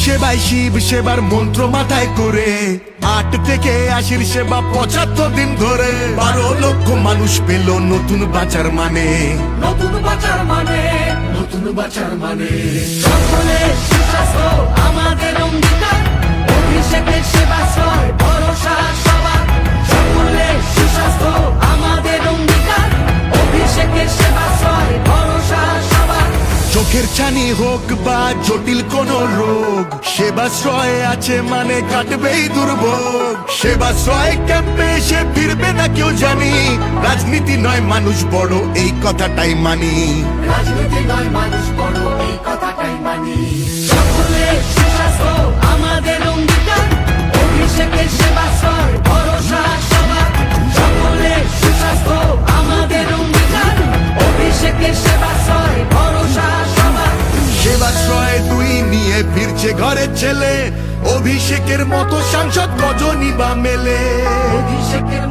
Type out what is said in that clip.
সেবায় শিব সেবার মন্ত্র মাথায় করে 8 থেকে 80 সেবা 75 দিন ধরে 12 লক্ষ মানুষ পেল নতুন বাঁচার মানে, নতুন বাঁচার মানে, নতুন বাঁচার মানে। সকলে সুস্বাস্থ্য আমাদের অঙ্গীকার, অভিষেকের সেবাশ্রয় ভরসা সবার। সকলে সুস্বাস্থ্য আমাদের অঙ্গীকার, অভিষেকের সেবাশ্রয় ভরসা সবার। চোখের ছানি হোক বা জটিল কোন রোগ, সেবাশ্রয় আছে মানে কাটবেই দুর্ভোগ। সেবাশ্রয় ক্যাম্পে এসে ফিরবে না কেউ জানি, রাজনীতি নয় মানুষ বড় এই কথাটাই মানি, রাজনীতি নয় মানুষ বড় এই কথাটাই মানি। সকলে সুস্বাস্থ্য আমাদের অঙ্গীকার, অভিষেকের সেবাশ্রয় ভরসা সবার। সকলে সুস্বাস্থ্য আমাদের অঙ্গীকার, অভিষেকের সেবাশ্রয় ভরসা সবার। সেবাশ্রয় 2 নিয়ে ফিরছে ঘরের ছেলে, অভিষেকের মতো সাংসদ কজনই বা মেলে। অভিষেকের